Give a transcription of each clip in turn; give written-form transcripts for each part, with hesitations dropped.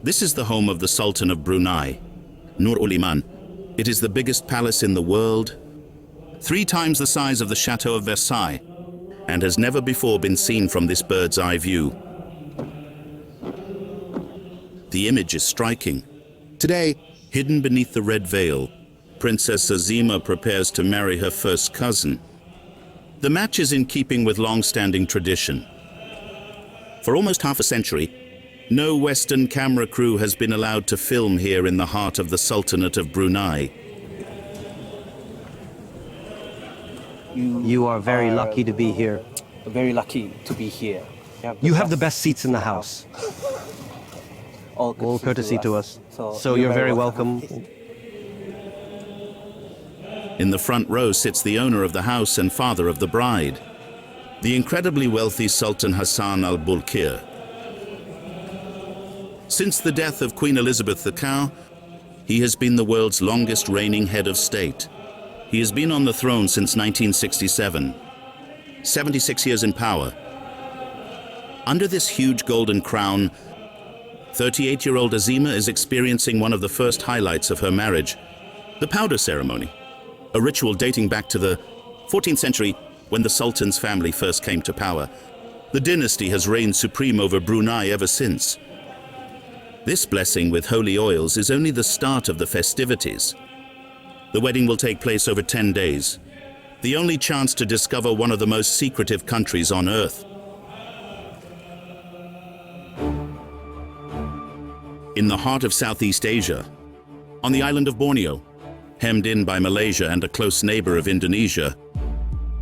This is the home of the Sultan of Brunei, Nurul Iman. It is the biggest palace in the world, 3 times the size of the Chateau of Versailles, and has never before been seen from this bird's eye view. The image is striking. Today, hidden beneath the red veil, Princess Azemah prepares to marry her first cousin. The match is in keeping with long-standing tradition. For almost half a century, no Western camera crew has been allowed to film here in the heart of the Sultanate of Brunei. You are very lucky to be here. Very lucky to be here. You have the best seats in the house. All courtesy to us. So you're very welcome. In the front row sits the owner of the house and father of the bride, the incredibly wealthy Sultan Hassanal Bolkiah. Since the death of Queen Elizabeth II, he has been the world's longest reigning head of state. He has been on the throne since 1967, 76 years in power. Under this huge golden crown, 38-year-old Azemah is experiencing one of the first highlights of her marriage, the powder ceremony, a ritual dating back to the 14th century when the Sultan's family first came to power. The dynasty has reigned supreme over Brunei ever since. This blessing with holy oils is only the start of the festivities. The wedding will take place over 10 days, the only chance to discover one of the most secretive countries on earth. In the heart of Southeast Asia, on the island of Borneo, hemmed in by Malaysia and a close neighbor of Indonesia,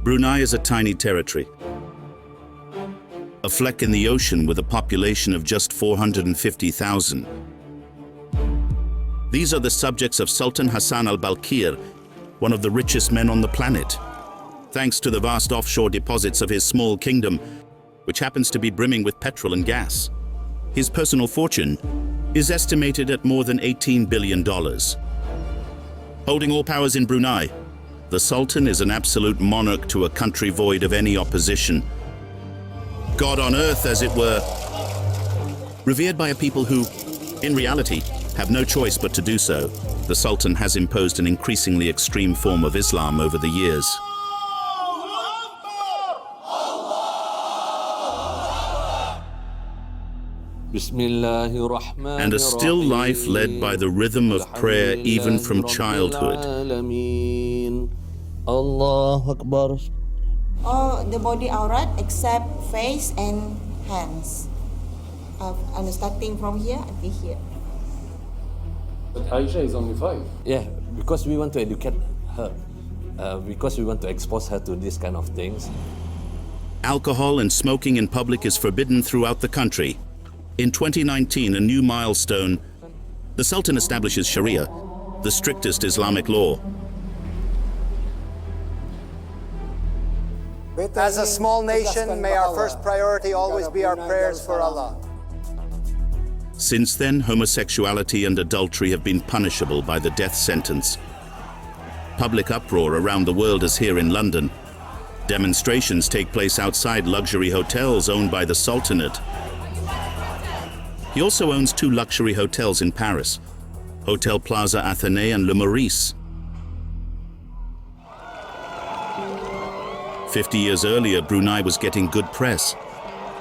Brunei is a tiny territory. A fleck in the ocean with a population of just 450,000. These are the subjects of Sultan Hassan al-Bolkiah, one of the richest men on the planet, thanks to the vast offshore deposits of his small kingdom, which happens to be brimming with petrol and gas. His personal fortune is estimated at more than $18 billion. Holding all powers in Brunei, the Sultan is an absolute monarch to a country void of any opposition. God on earth, as it were, revered by a people who, in reality, have no choice but to do so. The Sultan has imposed an increasingly extreme form of Islam over the years. And a still life led by the rhythm of prayer even from childhood. Allahu Akbar. All the body aurat except face and hands. I'm starting from here until here. But Aisha is only 5. Yeah, because we want to educate her. Because we want to expose her to these kind of things. Alcohol and smoking in public is forbidden throughout the country. In 2019, a new milestone, the Sultan establishes Sharia, the strictest Islamic law. As a small nation, may our first priority always be our prayers for Allah. Since then, homosexuality and adultery have been punishable by the death sentence. Public uproar around the world as here in London. Demonstrations take place outside luxury hotels owned by the Sultanate. He also owns 2 luxury hotels in Paris, Hotel Plaza Athénée and Le Maurice. 50 years earlier, Brunei was getting good press.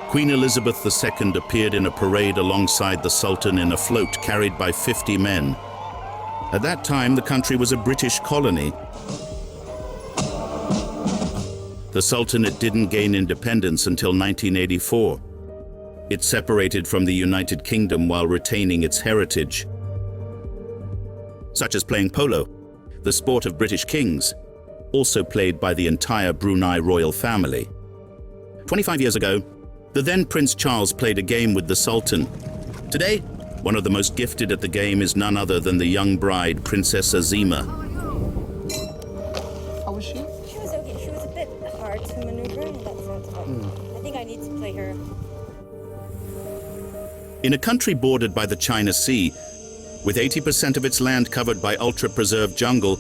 Queen Elizabeth II appeared in a parade alongside the Sultan in a float carried by 50 men. At that time, the country was a British colony. The Sultanate didn't gain independence until 1984. It separated from the United Kingdom while retaining its heritage, such as playing polo, the sport of British kings, also played by the entire Brunei royal family. 25 years ago, the then Prince Charles played a game with the Sultan. Today, one of the most gifted at the game is none other than the young bride, Princess Azemah. How was she? She was okay. She was a bit hard to maneuver in that sense, but I think I need to play her. In a country bordered by the China Sea, with 80% of its land covered by ultra-preserved jungle,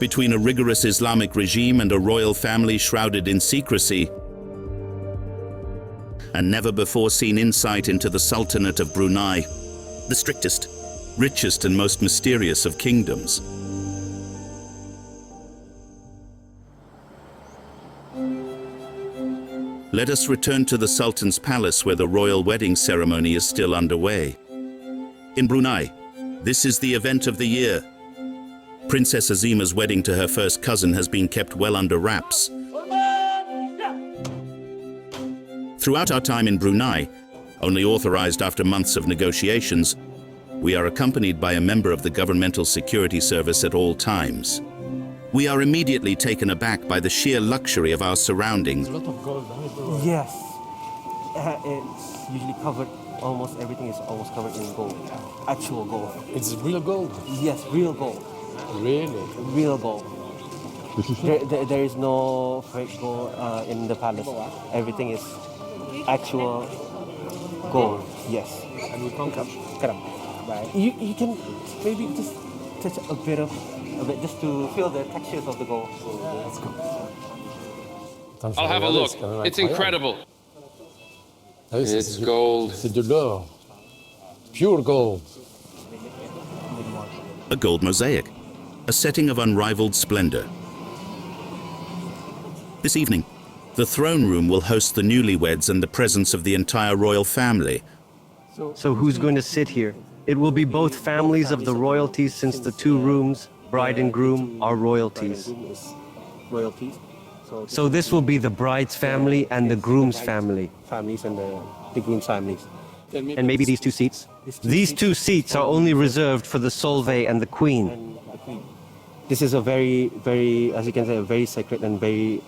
between a rigorous Islamic regime and a royal family shrouded in secrecy, a never-before-seen insight into the Sultanate of Brunei. the strictest, richest and most mysterious of kingdoms. Let us return to the Sultan's palace where the royal wedding ceremony is still underway. In Brunei, this is the event of the year. Princess Azemah's wedding to her first cousin has been kept well under wraps. Throughout our time in Brunei, only authorized after months of negotiations, we are accompanied by a member of the governmental security service at all times. We are immediately taken aback by the sheer luxury of our surroundings. Yes. It's usually covered, almost everything is almost covered in gold. Actual gold. It's real gold. Yes, real gold. Really? Real gold. There is no fake gold in the palace. Everything is actual gold. Yes. And we come. You can maybe just touch a bit just to feel the textures of the gold. Let's go. I'll have a look. It's incredible. It's gold. C'est de l'or. Pure gold. A gold mosaic, a setting of unrivaled splendor. This evening, the throne room will host the newlyweds and the presence of the entire royal family. So who's going to sit here? It will be both families of the royalties, since the two rooms, bride and groom, are royalties. Royalties. So this will be the bride's family and the groom's family. Families and the groom's families. And maybe these two seats? These two seats are only reserved for the Solvay and the Queen. This is a very, very, as you can say, a very sacred and very,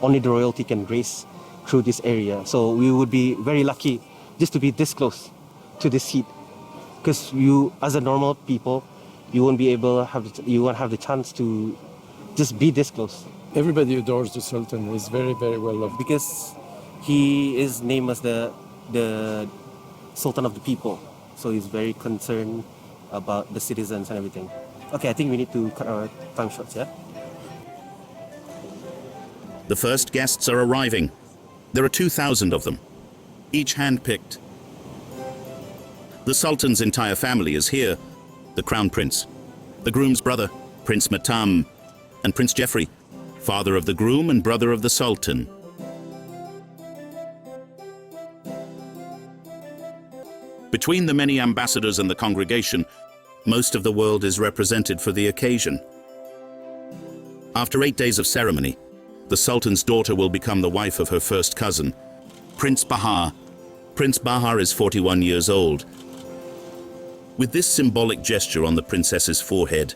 only the royalty can grace through this area. So we would be very lucky just to be this close to this seat. Because you, as a normal people, you won't be able to have, you won't have the chance to just be this close. Everybody adores the Sultan. He's very, very well loved. Because he is named as the Sultan of the people. So he's very concerned about the citizens and everything. Okay, I think we need to cut our time short, yeah? The first guests are arriving. There are 2,000 of them, each hand-picked. The Sultan's entire family is here. The Crown Prince, the groom's brother, Prince Mateen, and Prince Jeffrey, father of the groom and brother of the Sultan. Between the many ambassadors and the congregation, most of the world is represented for the occasion. After 8 days of ceremony, the Sultan's daughter will become the wife of her first cousin, Prince Bahar. Prince Bahar is 41 years old. With this symbolic gesture on the princess's forehead,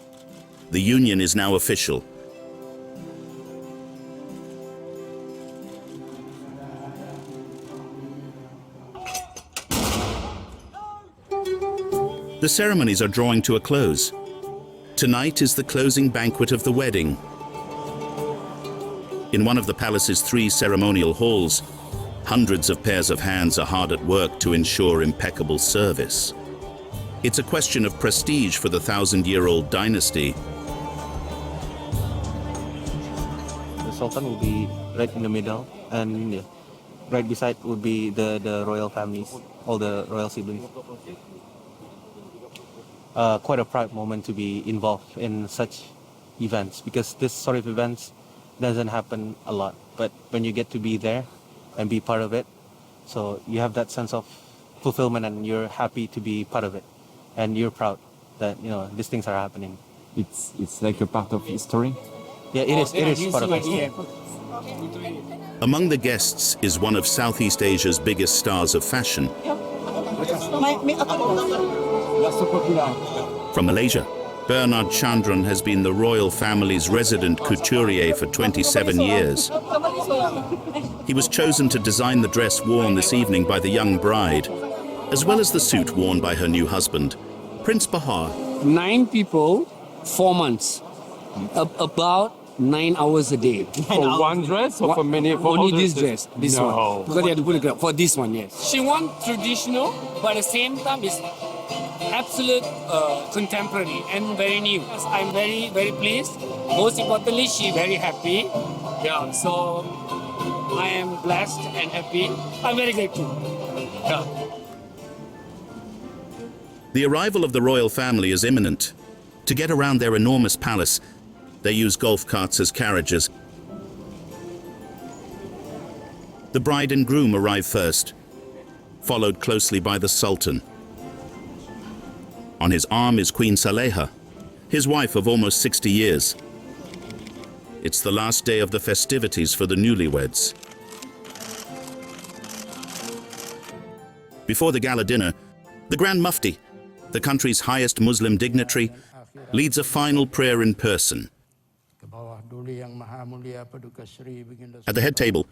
the union is now official. The ceremonies are drawing to a close. Tonight is the closing banquet of the wedding. In one of the palace's 3 ceremonial halls, hundreds of pairs of hands are hard at work to ensure impeccable service. It's a question of prestige for the 1,000-year-old dynasty. The Sultan will be right in the middle, and right beside would be the royal families, all the royal siblings. Quite a proud moment to be involved in such events, because this sort of events doesn't happen a lot. But when you get to be there and be part of it, so you have that sense of fulfillment and you're happy to be part of it. And you're proud that, you know, these things are happening. It's like a part of history. Yeah, it is part of history. Among the guests is one of Southeast Asia's biggest stars of fashion. From Malaysia, Bernard Chandran has been the royal family's resident couturier for 27 years. He was chosen to design the dress worn this evening by the young bride, as well as the suit worn by her new husband, Prince Bahar. 9 people, 4 months. About 9 hours a day. For one dress or for many? For only this dress, this one. Because you have to put it for this one, yes. She wants traditional, but at the same time is absolute contemporary and very new. I'm very, very pleased. Most importantly, she's very happy. Yeah, so I am blessed and happy. I'm very grateful. Yeah. The arrival of the royal family is imminent. To get around their enormous palace, they use golf carts as carriages. The bride and groom arrive first, followed closely by the Sultan. On his arm is Queen Saleha, his wife of almost 60 years. It's the last day of the festivities for the newlyweds. Before the gala dinner, the Grand Mufti, the country's highest Muslim dignitary, leads a final prayer in person. At the head table,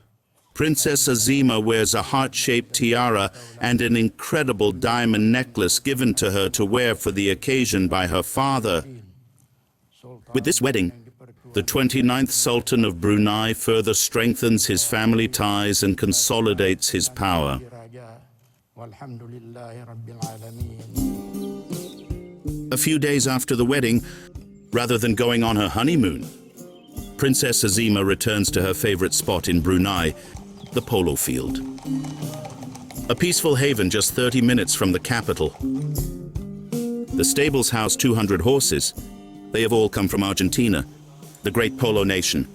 Princess Azemah wears a heart-shaped tiara and an incredible diamond necklace given to her to wear for the occasion by her father. With this wedding, the 29th Sultan of Brunei further strengthens his family ties and consolidates his power. A few days after the wedding, rather than going on her honeymoon, Princess Azemah returns to her favorite spot in Brunei, the polo field. A peaceful haven just 30 minutes from the capital. The stables house 200 horses. They have all come from Argentina, the great polo nation.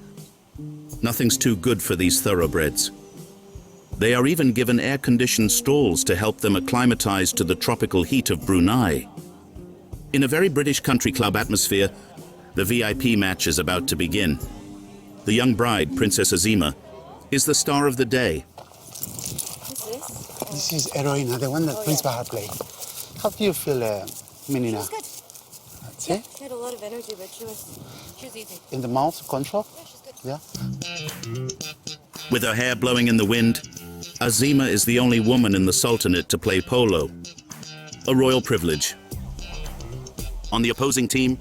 Nothing's too good for these thoroughbreds. They are even given air-conditioned stalls to help them acclimatize to the tropical heat of Brunei. In a very British country club atmosphere, the VIP match is about to begin. The young bride, Princess Azemah, is the star of the day. This is Heroina, the one that Prince Bahar played. How do you feel, Menina? She was good. That's Yeah, it? she had a lot of energy, but she was easy. In the mouth, control? Yeah, she's good. Yeah. With her hair blowing in the wind, Azemah is the only woman in the Sultanate to play polo. A royal privilege. On the opposing team,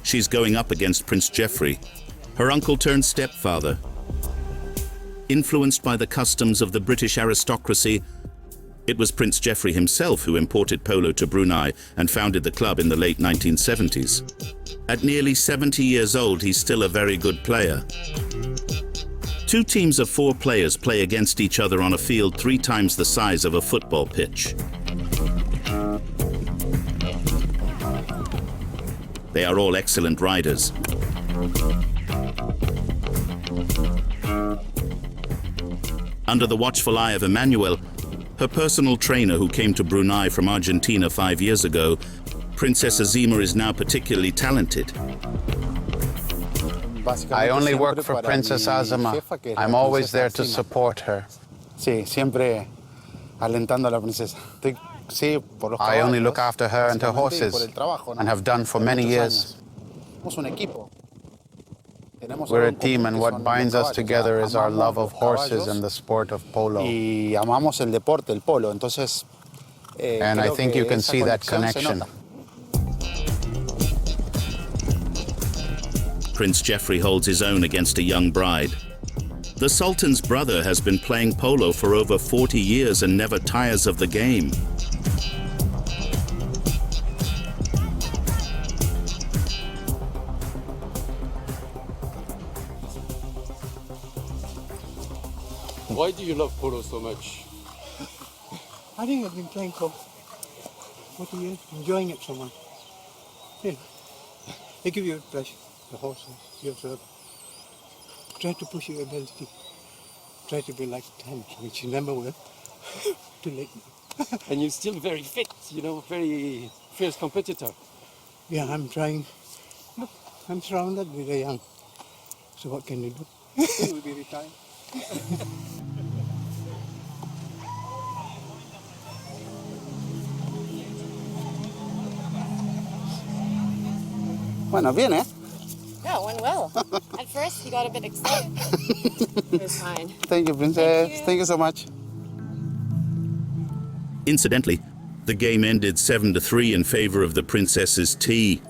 she's going up against Prince Geoffrey, her uncle turned stepfather. Influenced by the customs of the British aristocracy, it was Prince Geoffrey himself who imported polo to Brunei and founded the club in the late 1970s. At nearly 70 years old, he's still a very good player. Two teams of 4 players play against each other on a field 3 times the size of a football pitch. They are all excellent riders. Under the watchful eye of Emmanuel, her personal trainer who came to Brunei from Argentina 5 years ago, Princess Azemah is now particularly talented. I only work for Princess Azemah. I'm always there to support her. Sí, siempre alentando a la princesa. I only look after her and her horses, and have done for many years. We're a team, and what binds us together is our love of horses and the sport of polo. And I think you can see that connection. Prince Geoffrey holds his own against a young bride. The Sultan's brother has been playing polo for over 40 years and never tires of the game. Why do you love polo so much? I think I've been playing for 40 years, enjoying it so much. Yeah. They give you a pleasure, the horses, you observe. Try to push your ability. Try to be like 10, which you never will. Too late. And you're still very fit, you know, very fierce competitor. Yeah, I'm trying. Look, I'm surrounded with the young. So what can you do? We'll be retired. Bueno, bien, eh? Yeah, it went well. At first, he got a bit excited. It was fine. Thank you, Princess. Thank you so much. Incidentally, the game ended 7-3 in favor of the princess's tee.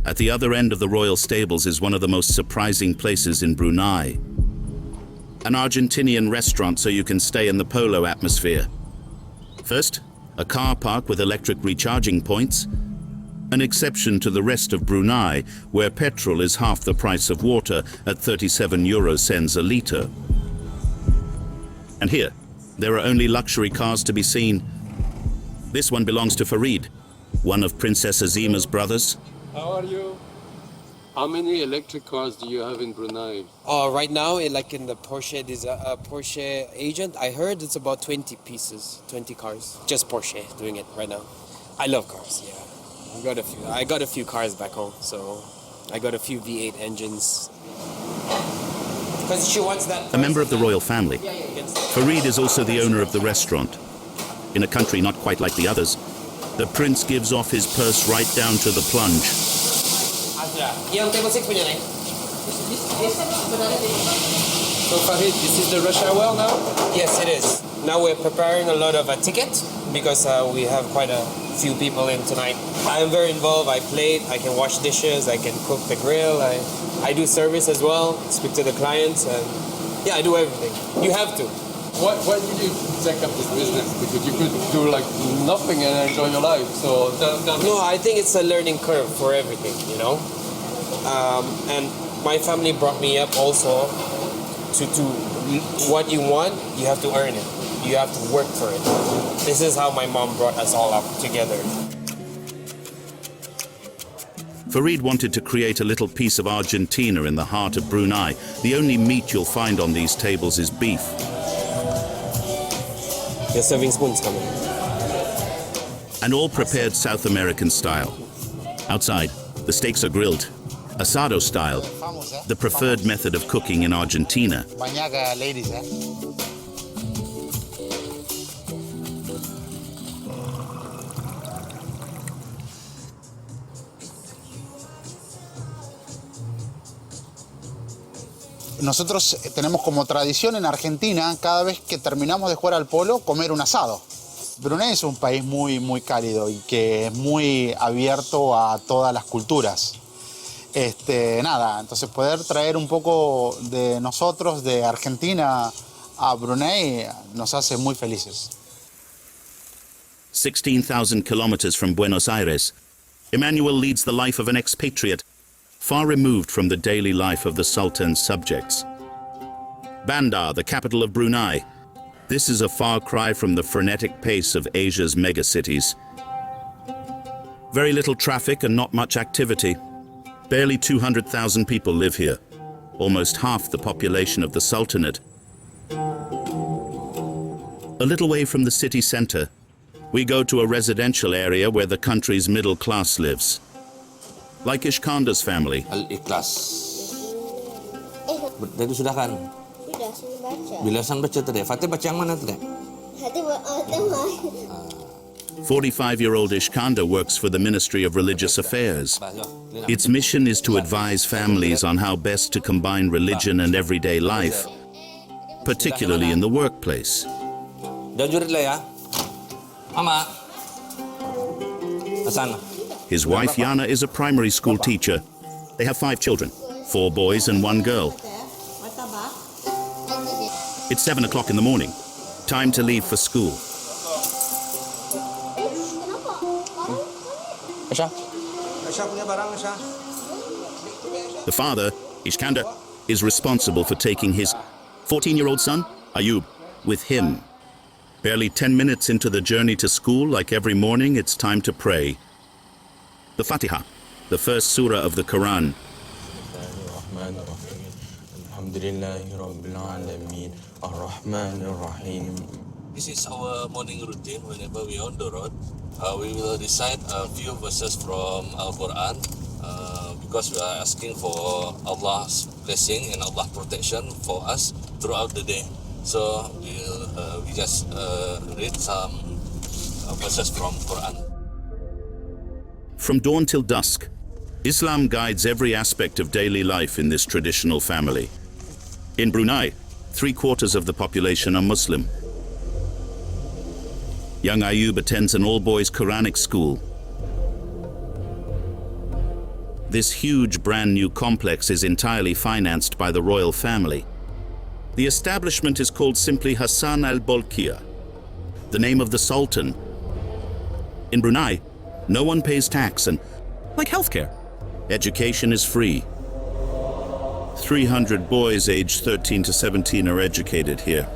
At the other end of the royal stables is one of the most surprising places in Brunei. An Argentinian restaurant so you can stay in the polo atmosphere. First, a car park with electric recharging points, an exception to the rest of Brunei, where petrol is half the price of water at 37 € a litre. And here, there are only luxury cars to be seen, This one belongs to Farid, one of Princess Azemah's brothers. How are you? How many electric cars do you have in Brunei? Right now, like in the Porsche, there's a Porsche agent. I heard it's about 20 pieces, 20 cars. Just Porsche doing it right now. I love cars, yeah. I got a few cars back home, so I got a few V8 engines. Because she wants that. A member of the royal family, Farid is also the owner of the restaurant. In a country not quite like the others, the prince gives off his purse right down to the plunge. Yang table 6 punya ni. So Farid, this is the rush hour now? Yes, it is. Now we're preparing a lot of a ticket because we have quite a few people in tonight. I am very involved. I plate, I can wash dishes, I can cook the grill, I do service as well, speak to the clients, and yeah, I do everything. You have to. Why did you take up this business? Because you could do like nothing and enjoy your life. So no, I think it's a learning curve for everything, you know. And my family brought me up also to what you want, you have to earn it. You have to work for it. This is how my mom brought us all up together. Farid wanted to create a little piece of Argentina in the heart of Brunei. The only meat you'll find on these tables is beef. Your serving spoon's coming. And all prepared South American style. Outside, the steaks are grilled, asado style, the preferred method of cooking in Argentina. ladies, Nosotros tenemos como tradición en Argentina, cada vez que terminamos de jugar al polo, comer un asado. Brunei es un país muy cálido y que es muy abierto a todas las culturas. Entonces poder traer un poco de nosotros, de Argentina a Brunei, nos hace muy felices. 16,000 kilometers from Buenos Aires, Emmanuel leads the life of an expatriate, far removed from the daily life of the Sultan's subjects. Bandar, the capital of Brunei. This is a far cry from the frenetic pace of Asia's megacities. Very little traffic and not much activity. Barely 200,000 people live here, almost half the population of the Sultanate. A little way from the city center, we go to a residential area where the country's middle class lives. Like Ishkandar's family. Al-Ikhlas. Tadi sudah kan? Sudah baca. Bila sang baca tadi, Fatih baca yang mana tadi? Hati 45-year-old Ishkandar works for the Ministry of Religious Affairs. Its mission is to advise families on how best to combine religion and everyday life, particularly in the workplace. Dah jurit lah ya. Mama. Hassanal. His wife Yana is a primary school teacher. They have 5 children, 4 boys and 1 girl. It's 7 o'clock in the morning. Time to leave for school. The father, Ishkandar, is responsible for taking his 14-year-old son, Ayub, with him. Barely 10 minutes into the journey to school, like every morning, it's time to pray. The Fatiha, the first surah of the Quran. This is our morning routine. Whenever we're on the road, we will recite a few verses from Al-Quran because we are asking for Allah's blessing and Allah's protection for us throughout the day. So we just read some verses from Quran. From dawn till dusk, Islam guides every aspect of daily life in this traditional family. In Brunei, 3/4 of the population are Muslim. Young Ayub attends an all-boys Quranic school. This huge brand new complex is entirely financed by the royal family. The establishment is called simply Hassanal Bolkiah, the name of the Sultan. In Brunei, no one pays tax and, like healthcare, education is free. 300 boys aged 13 to 17 are educated here.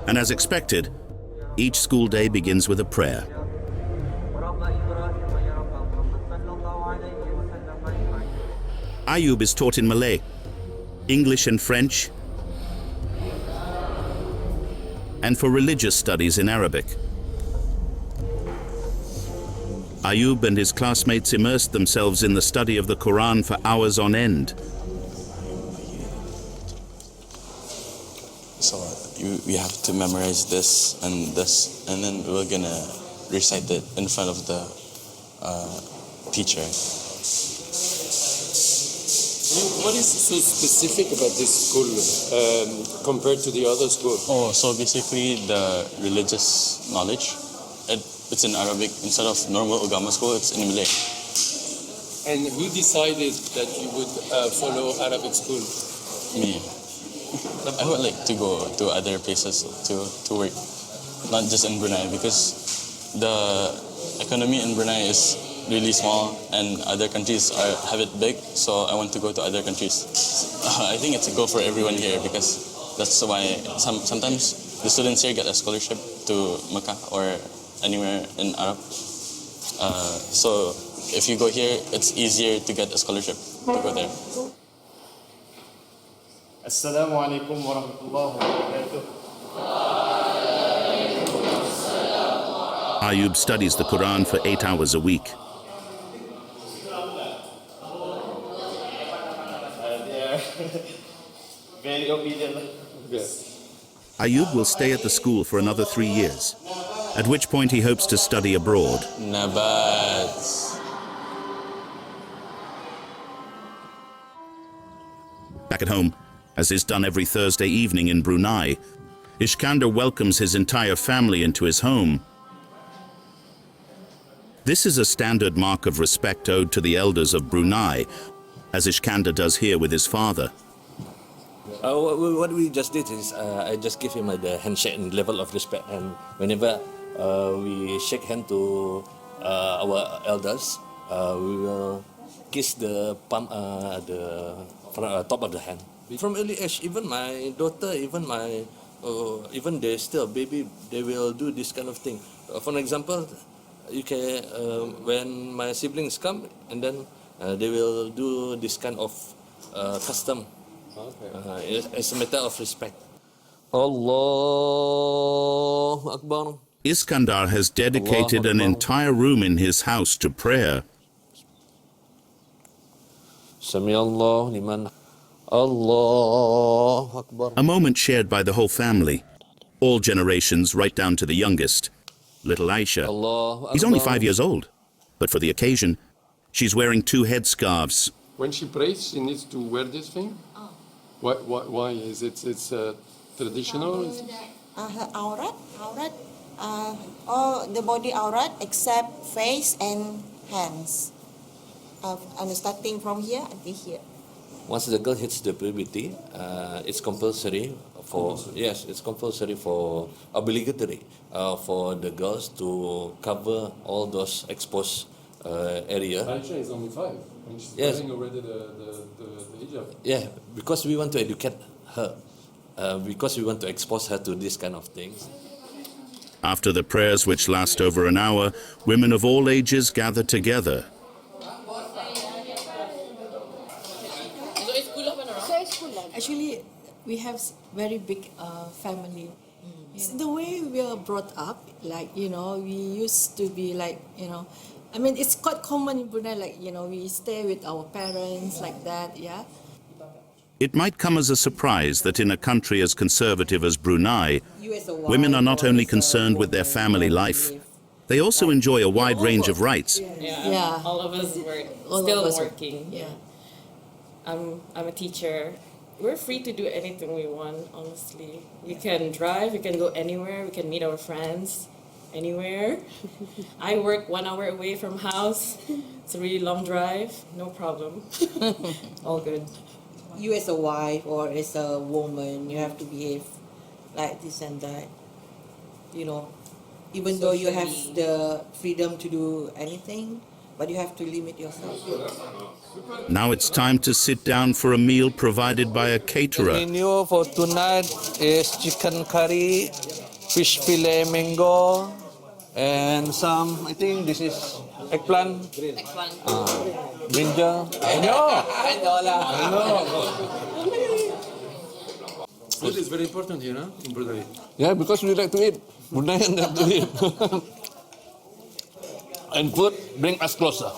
And as expected, Each school day begins with a prayer. Ayub is taught in Malay, English and French, and for religious studies in Arabic. Ayub and his classmates immersed themselves in the study of the Quran for hours on end. So we have to memorize this, and then we're gonna recite it in front of the teacher. What is so specific about this school compared to the other schools? Oh, so basically the religious knowledge, it's in Arabic. Instead of normal Ugama school, it's in Malay. And who decided that you would follow Arabic school? Me. I would like to go to other places to work, not just in Brunei, because the economy in Brunei is really small and other countries have it big, so I want to go to other countries. I think it's a goal for everyone here, because that's why sometimes the students here get a scholarship to Mecca or anywhere in Arab. So if you go here, it's easier to get a scholarship to go there. Assalamu alaikum wa rahmatullahi wa barakatuh. Ayub studies the Quran for 8 hours a week. Very obedient. Ayub will stay at the school for another 3 years, at which point he hopes to study abroad. Nabats. Back at home, as is done every Thursday evening in Brunei, Iskander welcomes his entire family into his home. This is a standard mark of respect owed to the elders of Brunei, as Iskander does here with his father. What we just did is I just give him the handshake and level of respect, and whenever we shake hand to our elders, we will kiss the palm, the top of the hand. From early age, even my daughter, even they're still a baby, they will do this kind of thing. For example, you can when my siblings come, and then they will do this kind of custom. Okay. It's a matter of respect. Allahu Akbar. Iskandar has dedicated an entire room in his house to prayer. Sami Allah liman. Allahu Akbar. A moment shared by the whole family, all generations right down to the youngest, little Aisha. He's only 5 years old, but for the occasion, she's wearing 2 headscarves. When she prays, she needs to wear this thing? Why is it? It's traditional? Her aurat, all the body aurat except face and hands. And starting from here until here. Once the girl hits the puberty, it's compulsory for it's compulsory for obligatory for the girls to cover all those exposed area. Aisha is only 5, and she's wearing already the hijab. Yeah, because we want to educate her, because we want to expose her to this kind of things. After the prayers, which last over an hour, women of all ages gather together. Actually, we have very big family. It's the way we are brought up, like, we used to be like, I mean, it's quite common in Brunei, like, we stay with our parents like that, yeah. It might come as a surprise that in a country as conservative as Brunei, women are not only concerned with their family life, they also enjoy a wide range of rights. Yeah. All of us were still working. Yeah. I'm a teacher. We're free to do anything we want, honestly. We can drive, we can go anywhere, we can meet our friends anywhere. I work 1 hour away from house. It's a really long drive, no problem. All good. You as a wife or as a woman, you have to behave like this and that. Even though you have the freedom to do anything, but you have to limit yourself. Now it's time to sit down for a meal provided by a caterer. The menu for tonight is chicken curry, fish fillet mango, and some, I think this is eggplant. Brinjal. Food is very important here, huh? In Brunei. Yeah, because we like to eat. Bruneian have to eat. And food bring us closer.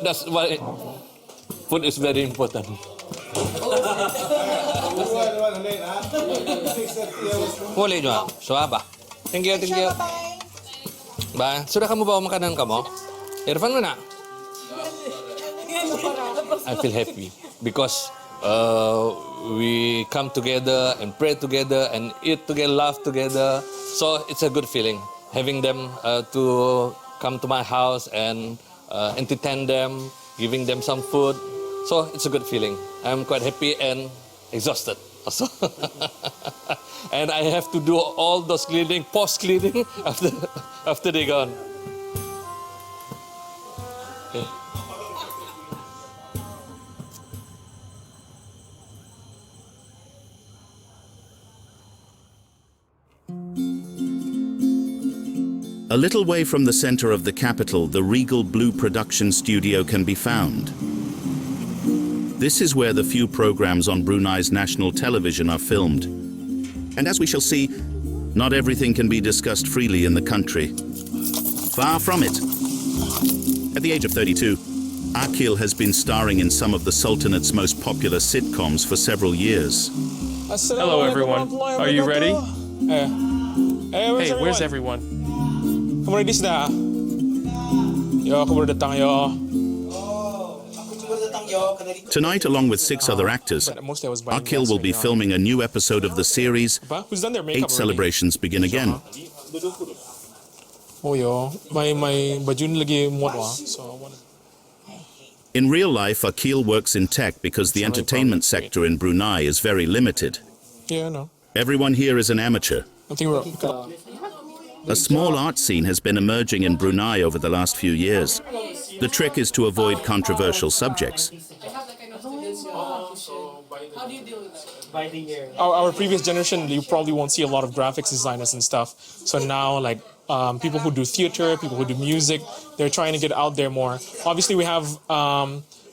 That's why food is very important. Boleh juga. So apa? Thank you. Ba, sudah kamu bawa makanan kamu? Irfan mana? I feel happy because we come together and pray together and eat together, laugh together. So it's a good feeling having them to come to my house and entertain them, giving them some food. So it's a good feeling. I'm quite happy and exhausted also. And I have to do all those cleaning, post-cleaning after they're gone. Okay. A little way from the center of the capital, the regal blue production studio can be found. This is where the few programs on Brunei's national television are filmed. And as we shall see, not everything can be discussed freely in the country. Far from it. At the age of 32, Akil has been starring in some of the Sultanate's most popular sitcoms for several years. Hello everyone, are you ready? Hey, where's everyone? Kamu ready sudah? Yo, aku baru datang yo. Tonight, along with 6 other actors, Akil will be filming a new episode of the series. 8 celebrations begin again. Oh yo, my baju ni lagi muat wah. In real life, Akil works in tech because the entertainment sector in Brunei is very limited. Yeah, no. Everyone here is an amateur. I think we're. A small art scene has been emerging in Brunei over the last few years. The trick is to avoid controversial subjects. Our previous generation, you probably won't see a lot of graphics designers and stuff. So now, like, people who do theater, people who do music, they're trying to get out there more. Obviously, we have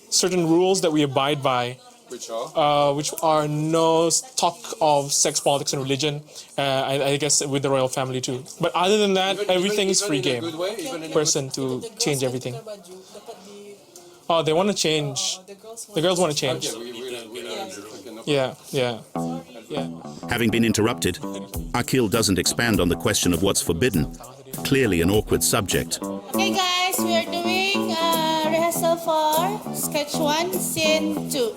certain rules that we abide by, which are no talk of sex, politics, and religion. I guess with the royal family too. But other than that, everything is free game. Person to change everything. Oh, they want to change. The girls want to change. Yeah. Having been interrupted, Akil doesn't expand on the question of what's forbidden. Clearly an awkward subject. Okay guys, we are doing rehearsal for sketch 1, scene 2.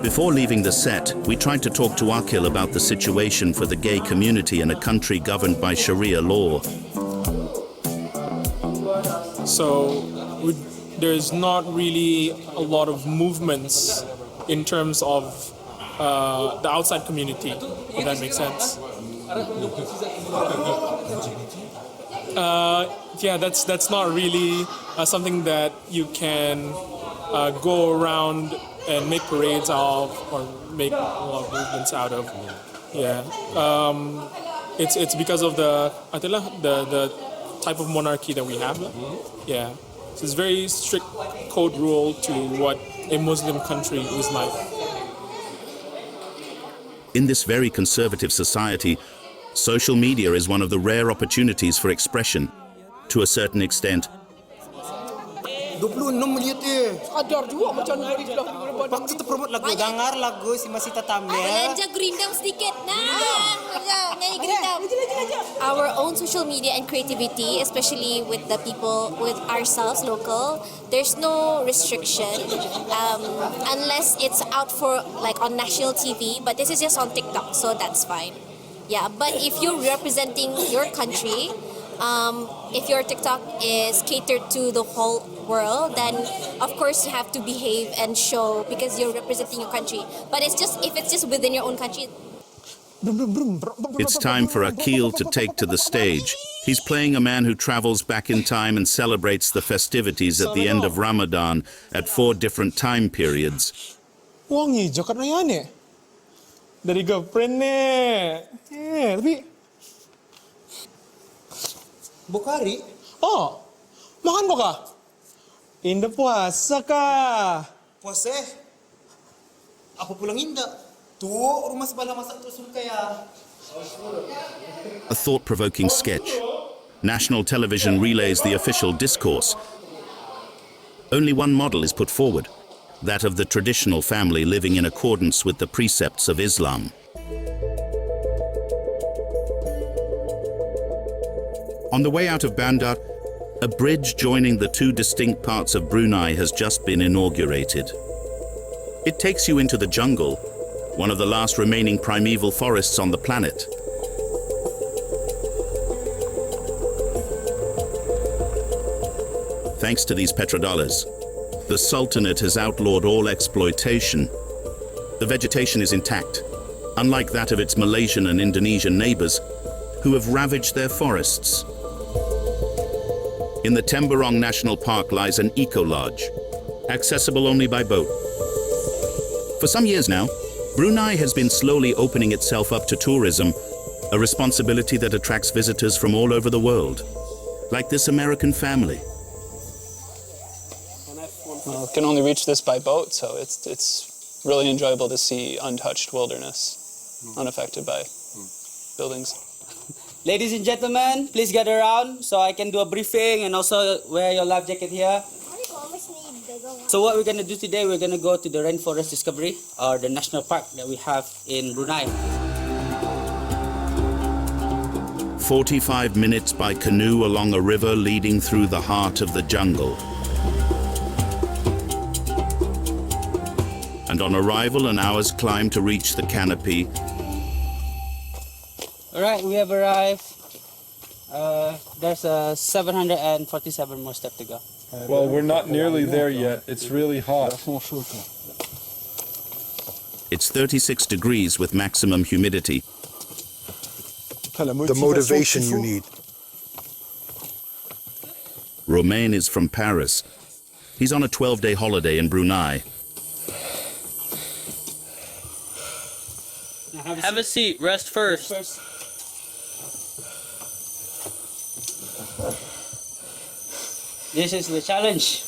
Before leaving the set, we tried to talk to Akil about the situation for the gay community in a country governed by Sharia law. So there's not really a lot of movements in terms of the outside community, if that makes sense. Yeah, that's not really something that you can go around and make parades of or make a lot of movements out of. Yeah, it's because of the type of monarchy that we have. Yeah, so it's very strict code rule to what a Muslim country is like. In this very conservative society, social media is one of the rare opportunities for expression. To a certain extent, 26 menit eh. Sadar juga macam hari dah. Waktu tu promote lagu. Dengar lagu si Masih Tatamnya. Belanja grindam sedikit. Nyanyi grindam. Our own social media and creativity, especially with the people, with ourselves, local, there's no restriction unless it's out for like on national TV. But this is just on TikTok, so that's fine. Yeah, but if you're representing your country, if your TikTok is catered to the whole world, then of course you have to behave and show because you're representing your country. But it's just if it's just within your own country. it's time for Akil to take to the stage. He's playing a man who travels back in time and celebrates the festivities at the end of Ramadan at 4 different time periods. Wangi jokat na yan eh. Dari girlfriend tapi Bukari? Oh, makan kok kah? Indah puasa kah? Puasa? Apa pulang indah? Tuh, rumah sebelah masak tu Sultan. A thought-provoking sketch. National television relays the official discourse. Only one model is put forward, that of the traditional family living in accordance with the precepts of Islam. On the way out of Bandar, a bridge joining the two distinct parts of Brunei has just been inaugurated. It takes you into the jungle, one of the last remaining primeval forests on the planet. Thanks to these petrodollars, the Sultanate has outlawed all exploitation. The vegetation is intact, unlike that of its Malaysian and Indonesian neighbors, who have ravaged their forests. In the Temburong National Park lies an eco-lodge, accessible only by boat. For some years now, Brunei has been slowly opening itself up to tourism, a responsibility that attracts visitors from all over the world, like this American family. Well, can only reach this by boat, so it's really enjoyable to see untouched wilderness, unaffected by buildings. Ladies and gentlemen, please gather around so I can do a briefing and also wear your life jacket here. So what we're going to do today, we're going to go to the Rainforest Discovery, or the national park that we have in Brunei. 45 minutes by canoe along a river leading through the heart of the jungle. And on arrival, an hour's climb to reach the canopy. All right, we have arrived. There's 747 more steps to go. Well, we're not nearly there yet. It's really hot. It's 36 degrees with maximum humidity. The motivation you need. Romain is from Paris. He's on a 12-day holiday in Brunei. Have a seat, rest first. This is the challenge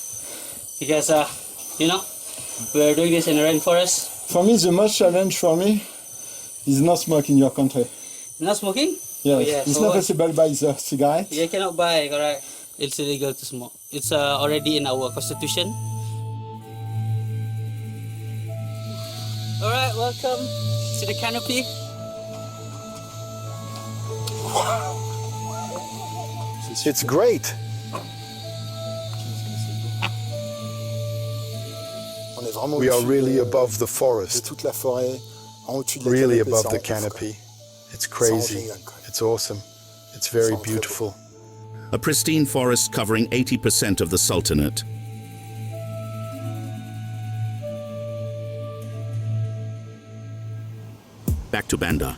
because, we're doing this in the rainforest. For me, the most challenge for me is not smoking in your country. Not smoking? Yes, Oh, yeah. it's So not what? possible by the cigarette. You cannot buy, correct? It's illegal to smoke. It's already in our constitution. All right, welcome to the canopy. It's great. We are really above the forest, really above the canopy. It's crazy. It's awesome. It's very beautiful. A pristine forest covering 80% of the Sultanate. Back to Bandar,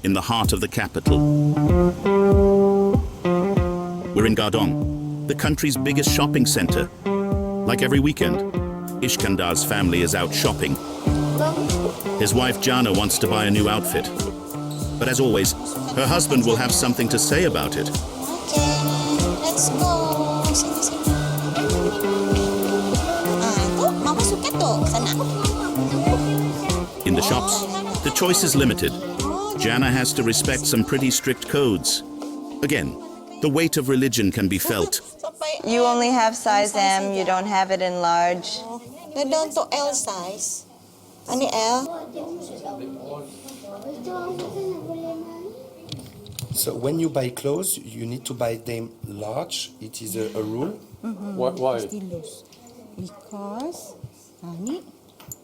in the heart of the capital. We're in Gardong, the country's biggest shopping center. Like every weekend, Iskandar's family is out shopping. His wife Jana wants to buy a new outfit. But as always, her husband will have something to say about it. Let's go. Sini, sini. Tuh, mama suka tuh, sana. In the shops, the choice is limited. Jana has to respect some pretty strict codes. Again, the weight of religion can be felt. You only have size M, you don't have it in large. Down to L size. Ani L. So when you buy clothes, you need to buy them large. It is a rule. Why? Because Ani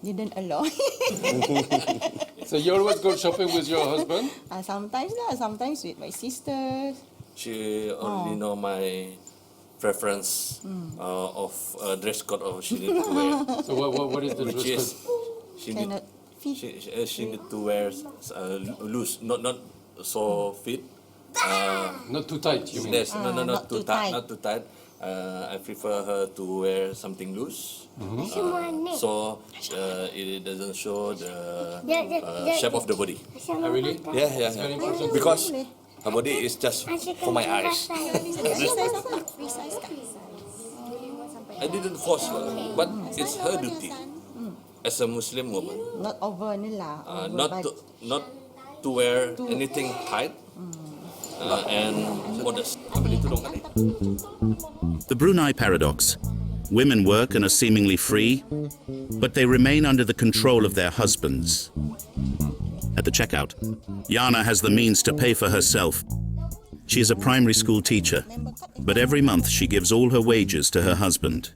didn't allow. So you always go shopping with your husband? Sometimes lah, sometimes with my sisters. She already know my preference of dress code of she need to wear. So what is the Which dress is she need to wear loose, not so fit. Not too tight, you mean? Yes, no, not too tight. Not too tight. I prefer her to wear something loose, so it doesn't show the shape of the body. Really? Yeah. Very important. Because her body is just for my eyes. I didn't force her, but it's her duty as a Muslim woman. Not over nila. Not to wear anything tight and modest. The Brunei paradox. Women work and are seemingly free, but they remain under the control of their husbands. At the checkout, Yana has the means to pay for herself. She is a primary school teacher, but every month she gives all her wages to her husband.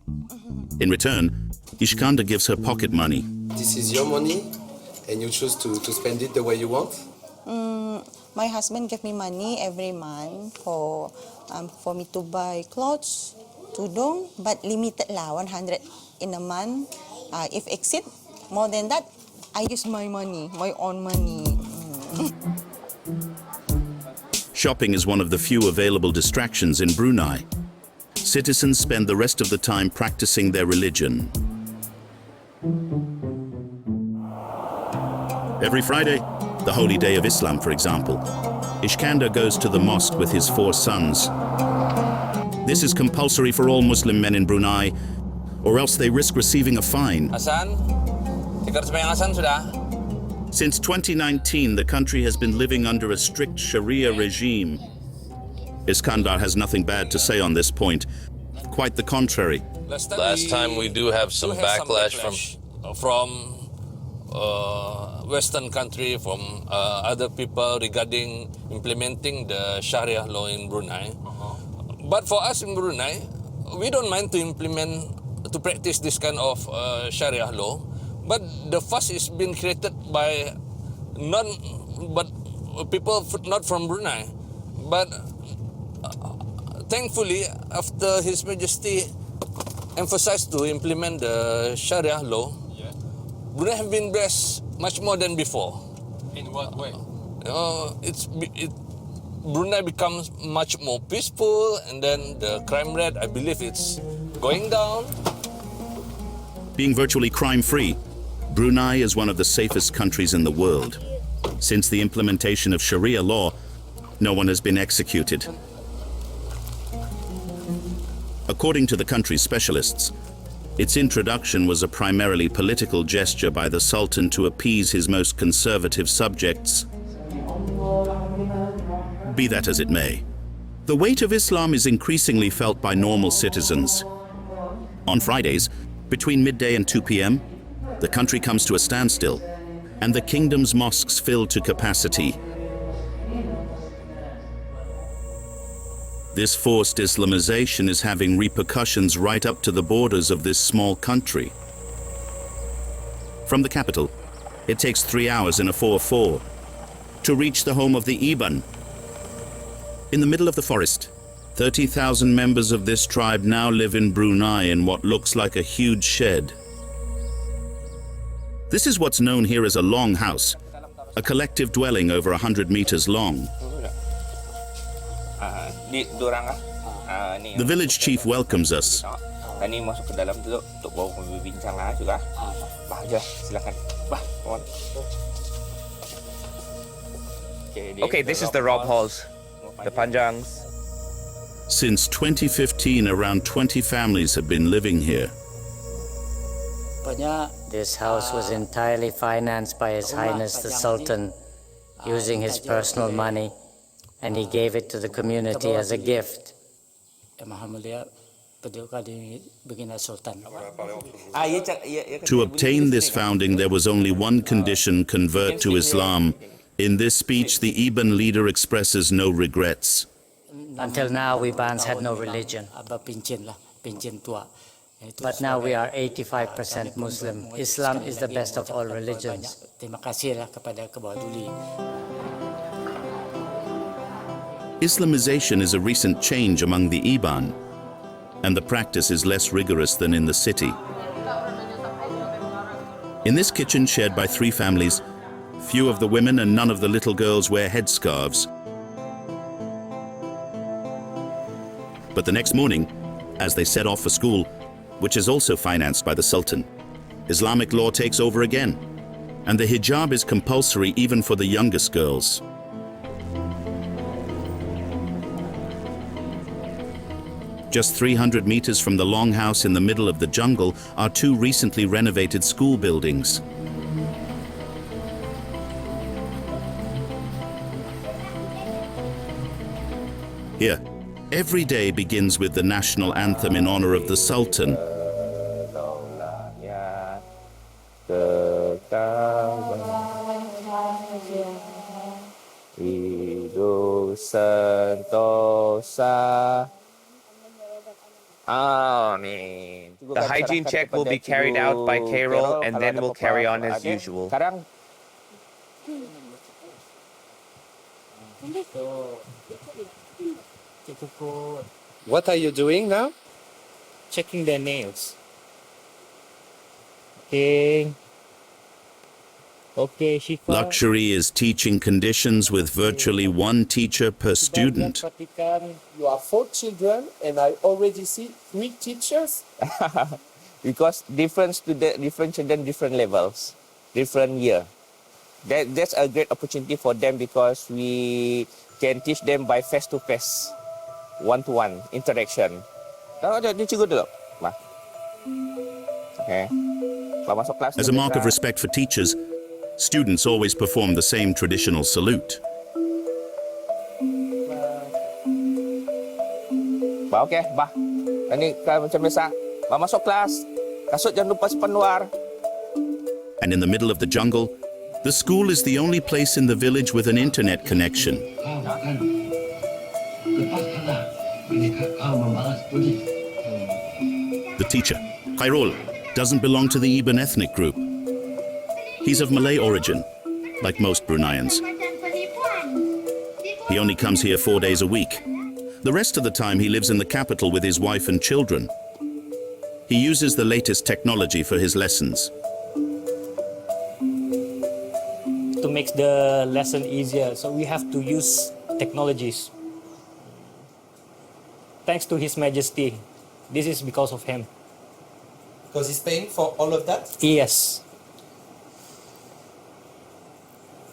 In return, Iskandar gives her pocket money. This is your money, and you choose to spend it the way you want? My husband gave me money every month for me to buy clothes, tudung, but limited lah, 100 in a month. If exceed more than that, I use my money, my own money. Shopping is one of the few available distractions in Brunei. Citizens spend the rest of the time practicing their religion. Every Friday, the holy day of Islam, for example, Iskandar goes to the mosque with his 4 sons. This is compulsory for all Muslim men in Brunei, or else they risk receiving a fine. Hassan, tikar sembahyang Hassan sudah? Since 2019, the country has been living under a strict Sharia regime. Iskandar has nothing bad to say on this point. Quite the contrary. Last time we do have some backlash from Western country, from other people regarding implementing the Sharia law in Brunei. But for us in Brunei, we don't mind to practice this kind of Sharia law. But the fuss is being created by people not from Brunei. But thankfully, after His Majesty emphasized to implement the Sharia law, Brunei have been blessed much more than before. In what way? Brunei becomes much more peaceful, and then the crime rate, I believe it's going down. Being virtually crime-free, Brunei is one of the safest countries in the world. Since the implementation of Sharia law, no one has been executed. According to the country's specialists, its introduction was a primarily political gesture by the Sultan to appease his most conservative subjects. Be that as it may, the weight of Islam is increasingly felt by normal citizens. On Fridays, between midday and 2 p.m., the country comes to a standstill, and the kingdom's mosques fill to capacity. This forced Islamization is having repercussions right up to the borders of this small country. From the capital, it takes 3 hours in a 4x4 to reach the home of the Iban. In the middle of the forest, 30,000 members of this tribe now live in Brunei in what looks like a huge shed. This is what's known here as a long house, a collective dwelling over 100 meters long. The village chief welcomes us. Okay, this is the Rob Halls, the Panjangs. Since 2015, around 20 families have been living here. This house was entirely financed by His Highness the Sultan, using his personal money, and he gave it to the community as a gift. To obtain this founding, there was only one condition: convert to Islam. In this speech, the Iban leader expresses no regrets. Until now, we Bans had no religion. But now we are 85% Muslim. Islam is the best of all religions. Islamization is a recent change among the Iban, and the practice is less rigorous than in the city. In this kitchen shared by 3 families, few of the women and none of the little girls wear headscarves. But the next morning, As they set off for school, which is also financed by the Sultan, Islamic law takes over again, and the hijab is compulsory even for the youngest girls. Just 300 meters from the longhouse in the middle of the jungle are two recently renovated school buildings. Here, every day begins with the national anthem in honor of the Sultan. Amen. The hygiene check will be carried out by Carol, and then we'll carry on as usual. What are you doing now? Checking their nails. Okay. Okay, Shifa. Luxury is teaching conditions with virtually one teacher per student. You are 4 children and I already see 3 teachers. Because different children, different levels, different year. That's a great opportunity for them because we can teach them by face-to-face, one-to-one interaction. Okay. As a mark of respect for teachers, students always perform the same traditional salute. Okay, bah. Ini macam biasa. Bah masuk kelas. Kasut jangan lupa simpan luar. And in the middle of the jungle, the school is the only place in the village with an internet connection. The teacher, Khairul, doesn't belong to the Iban ethnic group. He's of Malay origin, like most Bruneians. He only comes here 4 days a week. The rest of the time he lives in the capital with his wife and children. He uses the latest technology for his lessons. To make the lesson easier, so we have to use technologies. Thanks to His Majesty. This is because of him. Because he's paying for all of that? Yes.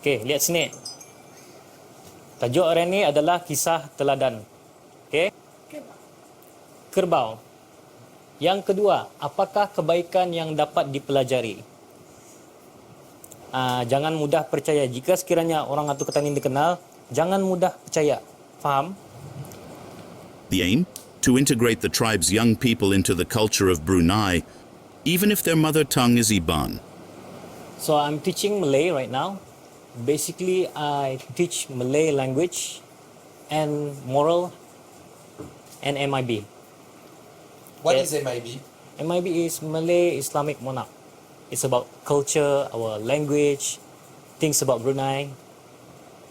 Okay, lihat sini. Tajuk hari ini adalah kisah teladan. Okay? Kerbau. Yang kedua, apakah kebaikan yang dapat dipelajari? Jangan mudah percaya. Jika sekiranya orang atau ketan ini dikenal, jangan mudah percaya. Faham? The aim? To integrate the tribe's young people into the culture of Brunei, even if their mother tongue is Iban. So I'm teaching Malay right now. Basically, I teach Malay language and moral and MIB. What is MIB? MIB is Malay Islamic Monarch. It's about culture, our language, things about Brunei,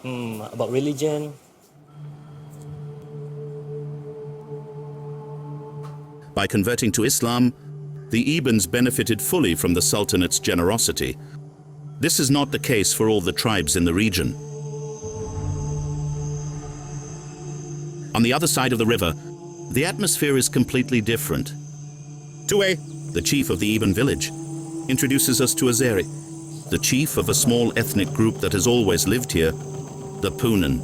about religion. By converting to Islam, the Ibans benefited fully from the Sultanate's generosity. This is not the case for all the tribes in the region. On the other side of the river, the atmosphere is completely different. Tue, the chief of the Iban village, introduces us to Azeri, the chief of a small ethnic group that has always lived here, the Punan.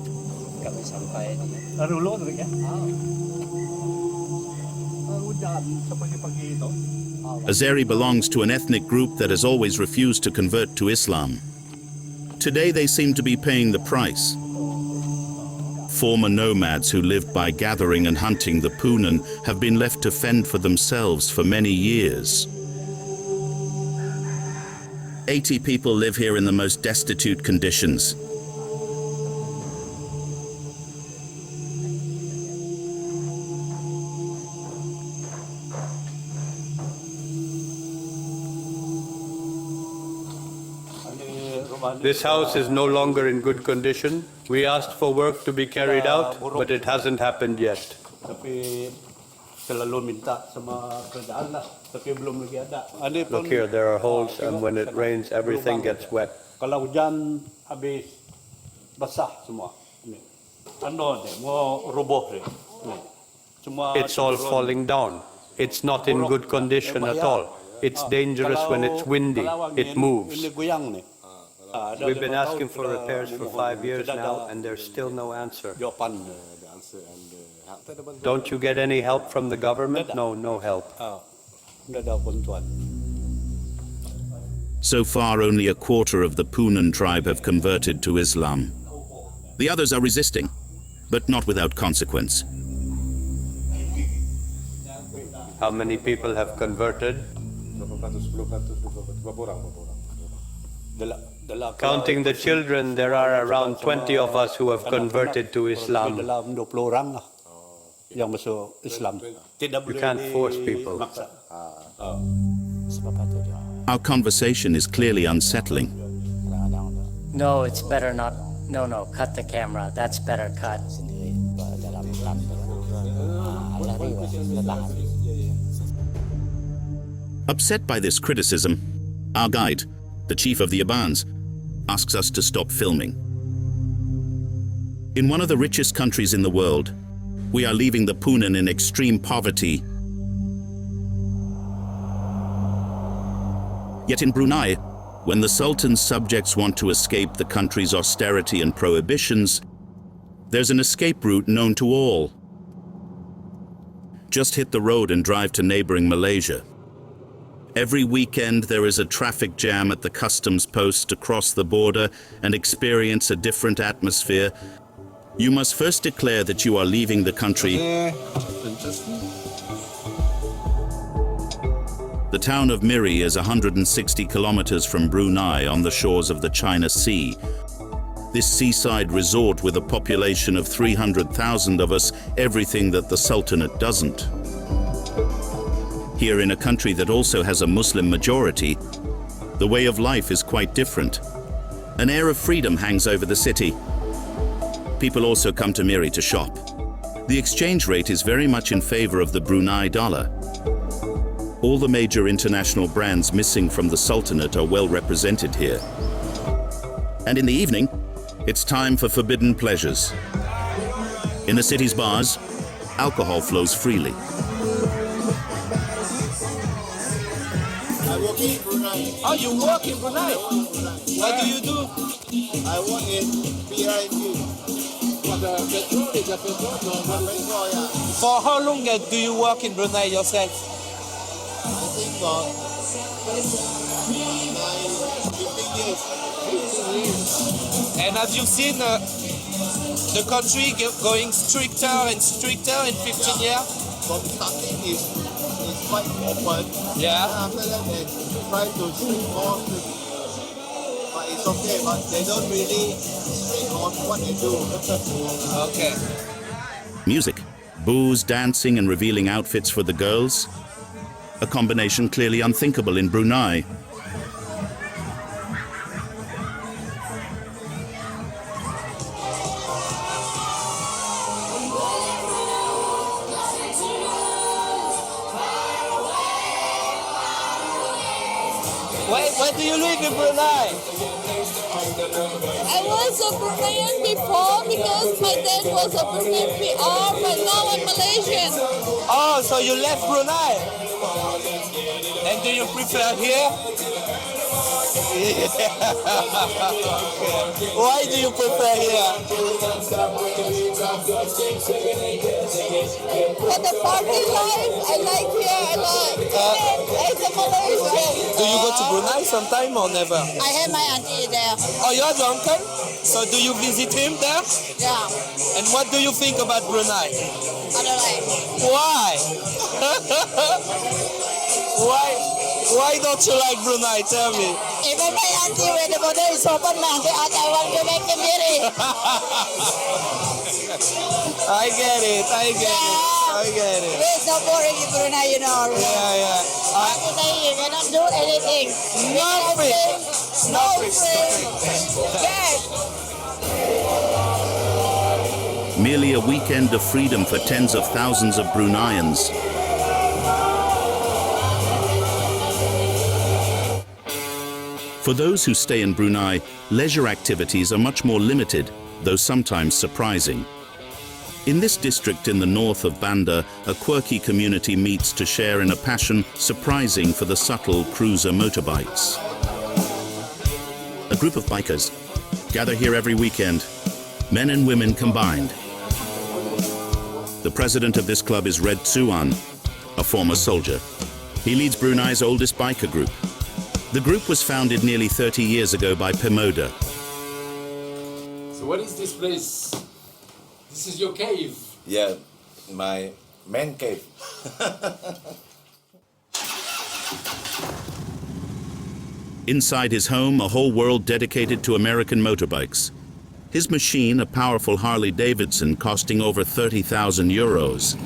Azeri belongs to an ethnic group that has always refused to convert to Islam. Today they seem to be paying the price. Former nomads who lived by gathering and hunting the Punan have been left to fend for themselves for many years. 80 people live here in the most destitute conditions. This house is no longer in good condition. We asked for work to be carried out, but it hasn't happened yet. Look here, there are holes, and when it rains, everything gets wet. It's all falling down. It's not in good condition at all. It's dangerous when it's windy. It moves. We've been asking for repairs for 5 years now, and there's still no answer. Don't you get any help from the government? No, no help. So far, only a quarter of the Punan tribe have converted to Islam. The others are resisting, but not without consequence. How many people have converted? Counting the children, there are around 20 of us who have converted to Islam. You can't force people. Our conversation is clearly unsettling. No, it's better not. No, cut the camera. That's better cut. Upset by this criticism, our guide, the chief of the Abans, asks us to stop filming. In one of the richest countries in the world, we are leaving the Punan in extreme poverty. Yet in Brunei, when the Sultan's subjects want to escape the country's austerity and prohibitions, there's an escape route known to all. Just hit the road and drive to neighboring Malaysia. Every weekend there is a traffic jam at the customs post to cross the border and experience a different atmosphere. You must first declare that you are leaving the country. The town of Miri is 160 kilometers from Brunei on the shores of the China Sea. This seaside resort with a population of 300,000 of us, everything that the Sultanate doesn't. Here in a country that also has a Muslim majority, the way of life is quite different. An air of freedom hangs over the city. People also come to Miri to shop. The exchange rate is very much in favor of the Brunei dollar. All the major international brands missing from the Sultanate are well represented here. And in the evening, it's time for forbidden pleasures. In the city's bars, alcohol flows freely. I work in Brunei. Oh, you work in Brunei? What do you do? I work in PIQ. What, petrol? Is that petrol? Petrol, yeah. For how long do you work in Brunei yourself? I think for 15 years. And have you seen the country going stricter and stricter in 15 years? From starting is quite open. Yeah. And after that they try to strict more. But it's okay, but they don't really strict on what they do. Okay. Music, booze, dancing and revealing outfits for the girls. A combination clearly unthinkable in Brunei. Where do you live in Brunei? I was a Bruneian before because my dad was a Bruneian PR, but now I'm Malaysian. Oh, so you left Brunei? And do you prefer here? Why do you prefer here? For the party life, I like here a lot. As a Malaysian. Do you go to Brunei sometime or never? I have my auntie there. Oh, you have your uncle? So do you visit him there? Yeah. And what do you think about Brunei? I don't like. Why? Why don't you like Brunei? Tell me. Even my auntie, when the border is open now, they ask, I want to make a marriage. I get it. It's so boring in Brunei, you know. Yeah. You cannot do anything. No free. Merely a weekend of freedom for tens of thousands of Bruneians. For those who stay in Brunei, leisure activities are much more limited, though sometimes surprising. In this district in the north of Banda, a quirky community meets to share in a passion surprising for the subtle cruiser motorbikes. A group of bikers gather here every weekend, men and women combined. The president of this club is Red Tsuan, a former soldier. He leads Brunei's oldest biker group. The group was founded nearly 30 years ago by Pemuda. So what is this place? This is your cave? Yeah, my man cave. Inside his home, a whole world dedicated to American motorbikes. His machine, a powerful Harley Davidson costing over 30,000 euros.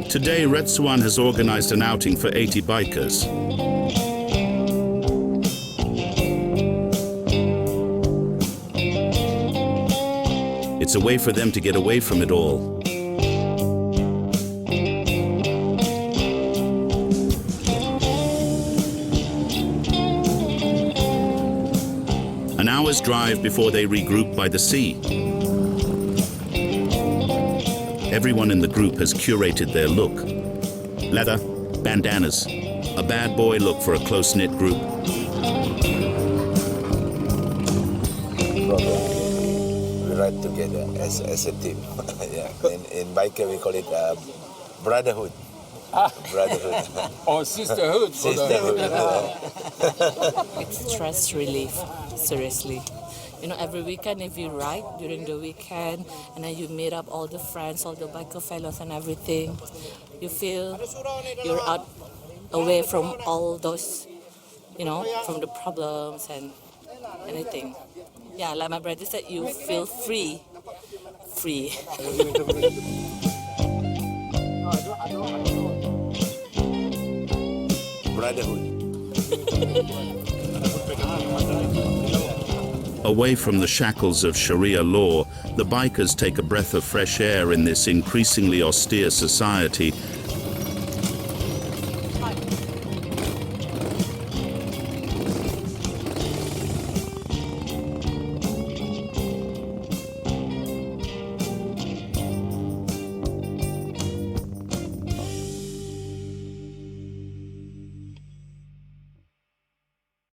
Today, Red Swan has organized an outing for 80 bikers. It's a way for them to get away from it all. An hour's drive before they regroup by the sea. Everyone in the group has curated their look. Leather, bandanas, a bad boy look for a close-knit group. We ride together as a team. Yeah. In biker we call it brotherhood. Brotherhood. Or sisterhood. Sisterhood. It's stress relief, seriously. You know, every weekend if you ride during the weekend and then you meet up all the friends, all the biker fellows and everything, you feel you're out away from all those, you know, from the problems and anything. Yeah, like my brother said, you feel free. Free. Brotherhood. Away from the shackles of Sharia law, the bikers take a breath of fresh air in this increasingly austere society